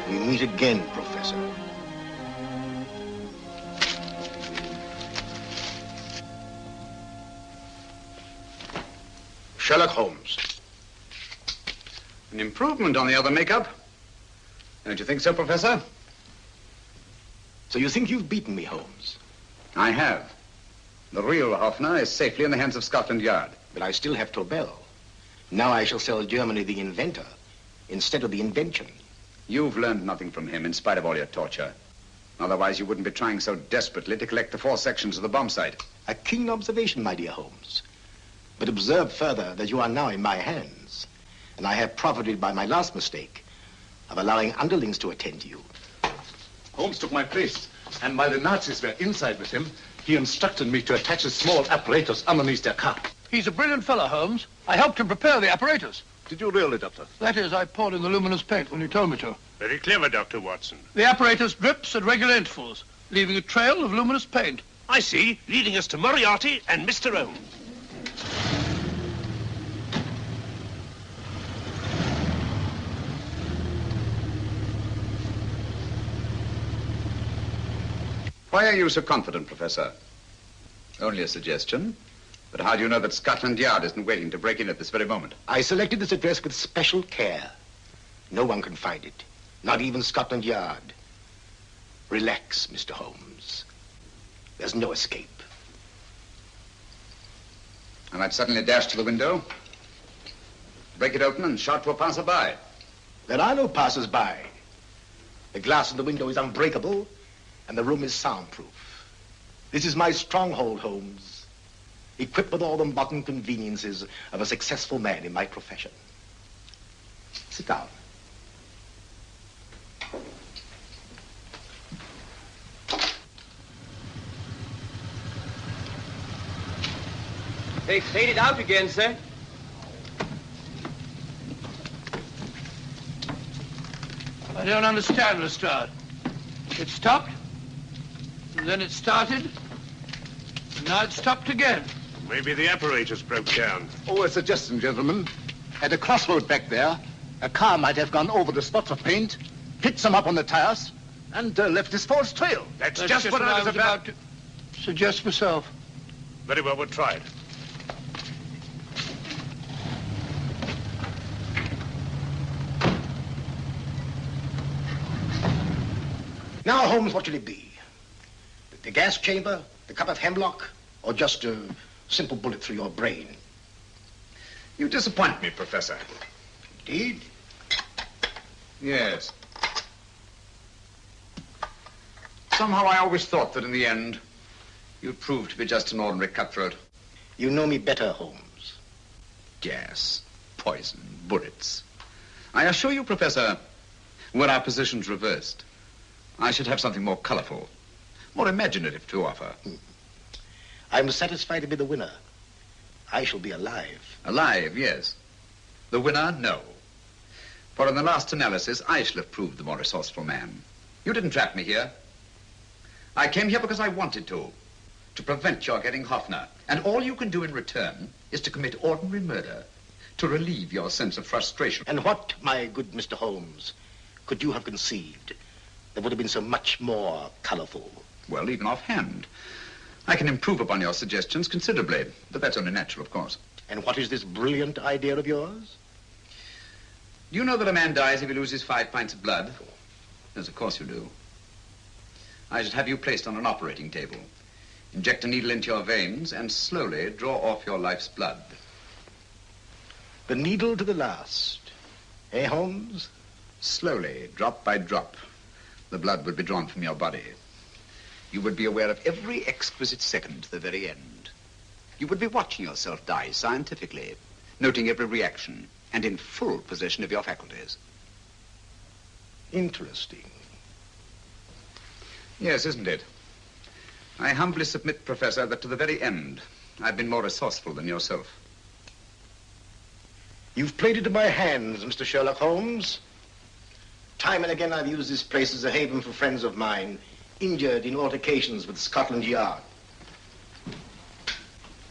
S1: We meet again, Professor. Sherlock Holmes.
S16: An improvement on the other makeup. Don't you think so, Professor?
S1: So you think you've beaten me, Holmes?
S16: I have. The real Hoffner is safely in the hands of Scotland Yard.
S1: But I still have Tobel. Now I shall sell Germany the inventor instead of the invention.
S16: You've learned nothing from him in spite of all your torture. Otherwise, you wouldn't be trying so desperately to collect the four sections of the bomb sight.
S1: A keen observation, my dear Holmes. But observe further that you are now in my hands, and I have profited by my last mistake of allowing underlings to attend to you.
S12: Holmes took my place, and while the Nazis were inside with him, he instructed me to attach a small apparatus underneath their car.
S3: He's a brilliant fellow, Holmes. I helped him prepare the apparatus.
S12: Did you really, Doctor?
S3: That is, I poured in the luminous paint when you told me to.
S19: Very clever, Dr. Watson.
S3: The apparatus drips at regular intervals, leaving a trail of luminous paint.
S19: I see, leading us to Moriarty and Mr. Holmes.
S16: Why are you so confident, Professor? Only a suggestion. But how do you know that Scotland Yard isn't waiting to break in at this very moment?
S1: I selected this address with special care. No one can find it, not even Scotland Yard. Relax, Mr. Holmes. There's no escape.
S16: I might suddenly dash to the window, break it open, and shout to a passerby.
S1: There are no passers-by. The glass in the window is unbreakable, and the room is soundproof. This is my stronghold, Holmes, equipped with all the modern conveniences of a successful man in my profession. Sit down.
S10: They faded out again, sir.
S3: I don't understand, Lestrade. It stopped, and then it started, and now it stopped again.
S19: Maybe the apparatus broke down.
S12: Oh, a suggestion, gentlemen. At a crossroad back there, a car might have gone over the spots of paint, picked some up on the tires, and left this false trail.
S19: That's just what I was about
S3: to suggest myself.
S19: Very well, we'll try it.
S1: Now, Holmes, what should it be? The gas chamber, the cup of hemlock, or just a simple bullet through your brain?
S16: You disappoint me, Professor.
S1: Indeed?
S16: Yes. Somehow I always thought that in the end, you'd prove to be just an ordinary cutthroat.
S1: You know me better, Holmes.
S16: Gas, poison, bullets. I assure you, Professor, were our positions reversed, I should have something more colorful, more imaginative to offer.
S1: I'm satisfied to be the winner. I shall be alive.
S16: Alive, yes. The winner, no. For in the last analysis, I shall have proved the more resourceful man. You didn't trap me here. I came here because I wanted to prevent your getting Hoffner. And all you can do in return is to commit ordinary murder to relieve your sense of frustration.
S1: And what, my good Mr. Holmes, could you have conceived that would have been so much more colorful?
S16: Well, even offhand, I can improve upon your suggestions considerably, but that's only natural, of course.
S1: And what is this brilliant idea of yours?
S16: Do you know that a man dies if he loses 5 pints of blood? Yes, of course you do. I should have you placed on an operating table, inject a needle into your veins, and slowly draw off your life's blood.
S1: The needle to the last. Eh, Holmes?
S16: Slowly, drop by drop, the blood would be drawn from your body. You would be aware of every exquisite second to the very end. You would be watching yourself die scientifically, noting every reaction, and in full possession of your faculties.
S1: Interesting.
S16: Yes, isn't it? I humbly submit, Professor, that to the very end, I've been more resourceful than yourself.
S1: You've played into my hands, Mr. Sherlock Holmes. Time and again I've used this place as a haven for friends of mine, injured in altercations with Scotland Yard.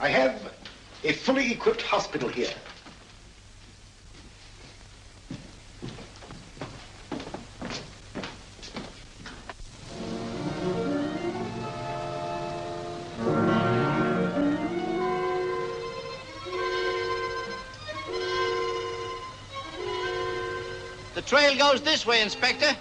S1: I have a fully equipped hospital here.
S21: The trail goes this way, Inspector.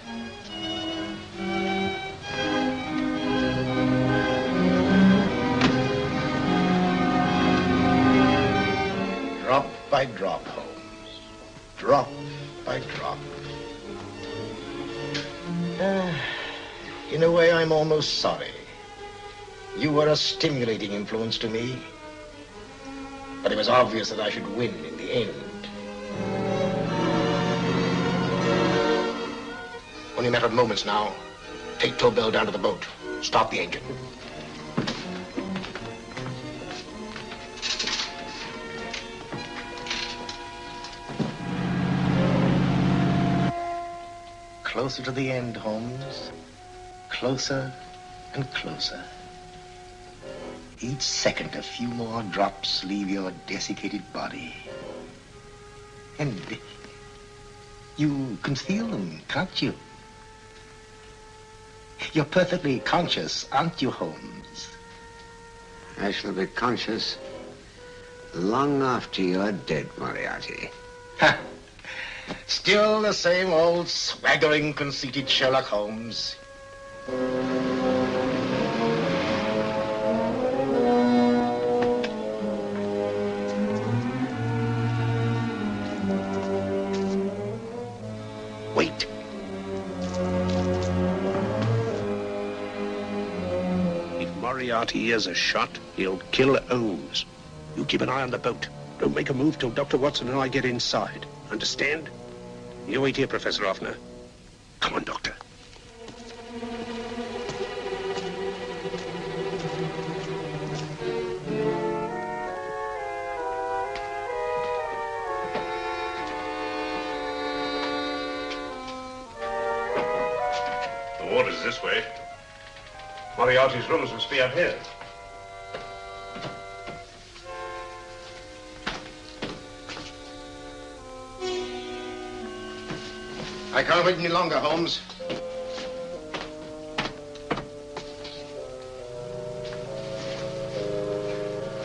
S1: Drop by drop, Holmes. Drop by drop. In a way, I'm almost sorry. You were a stimulating influence to me. But it was obvious that I should win in the end. Only a matter of moments now. Take Tobel down to the boat. Stop the engine. Closer to the end, Holmes. Closer and closer. Each second, a few more drops leave your desiccated body. And you can feel them, can't you? You're perfectly conscious, aren't you, Holmes?
S15: I shall be conscious long after you're dead, Moriarty.
S1: Ha! Still the same old swaggering, conceited Sherlock Holmes. Wait.
S19: If Moriarty hears a shot, he'll kill Holmes. You keep an eye on the boat. Don't make a move till Dr. Watson and I get inside. Understand? You wait here, Professor Hoffner. Come on, Doctor.
S9: The water's this way. Moriarty's rooms must be up here.
S1: I can't wait any longer, Holmes.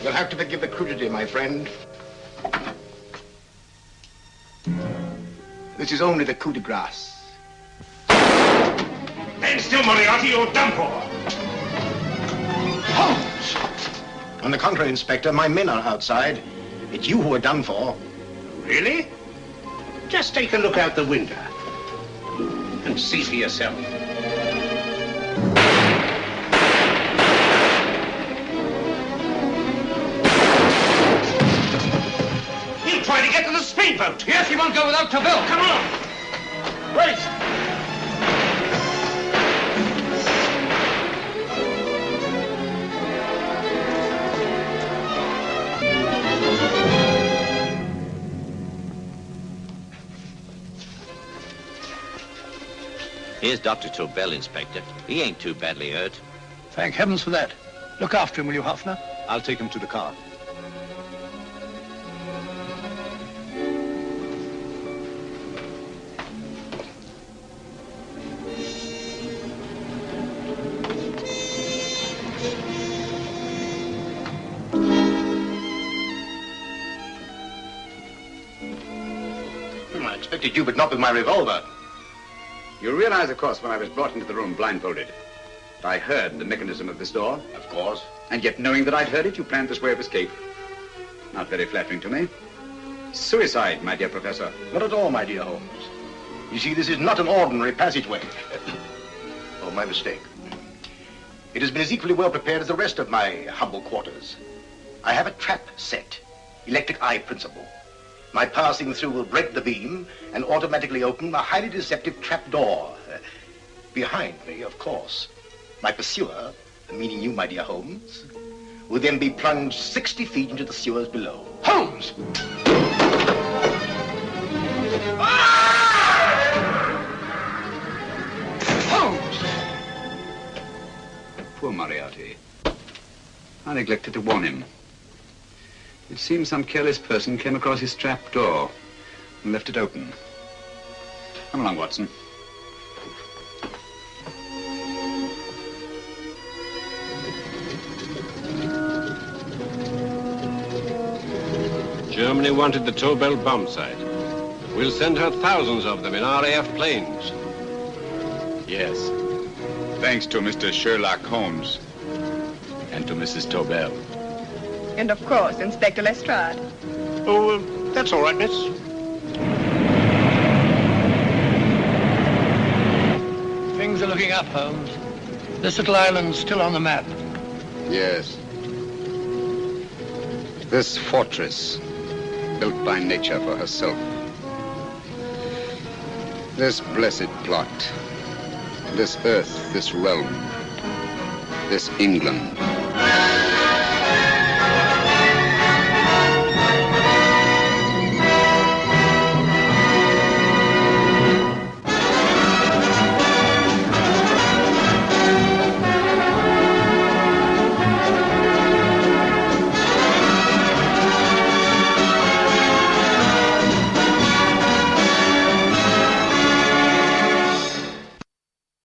S1: You'll have to forgive the crudity, my friend. This is only the coup de grace.
S19: Stand still, Moriarty, you're done for.
S1: Holmes! On the contrary, Inspector, my men are outside. It's you who are done for.
S19: Really? Just take a look out the window and see for yourself. He'll try to get to the speedboat.
S3: Yes, he won't go without Tobel.
S19: Come on.
S3: Wait.
S10: Here's Dr. Tobel, Inspector. He ain't too badly hurt.
S3: Thank heavens for that. Look after him, will you, Hoffner?
S12: I'll take him to the car.
S1: I expected you, but not with my revolver.
S16: You realize, of course, when I was brought into the room blindfolded, that I heard the mechanism of this door?
S1: Of course.
S16: And yet, knowing that I'd heard it, you planned this way of escape. Not very flattering to me. Suicide, my dear Professor.
S1: Not at all, my dear Holmes. You see, this is not an ordinary passageway. Oh, my mistake. It has been as equally well prepared as the rest of my humble quarters. I have a trap set, electric eye principle. My passing through will break the beam and automatically open a highly deceptive trap door. Behind me, of course, my pursuer, meaning you, my dear Holmes, will then be plunged 60 feet into the sewers below. Holmes!
S16: Holmes! Poor Moriarty. I neglected to warn him. It seems some careless person came across his trap door and left it open. Come along, Watson.
S9: Germany wanted the Tobel bomb site. We'll send her thousands of them in RAF planes.
S5: Yes. Thanks to Mr. Sherlock Holmes and to Mrs. Tobel.
S11: And of course, Inspector Lestrade.
S19: Oh, that's all right, miss.
S3: Things are looking up, Holmes. This little island's still on the map.
S16: Yes. This fortress, built by nature for herself. This blessed plot. This earth, this realm. This England.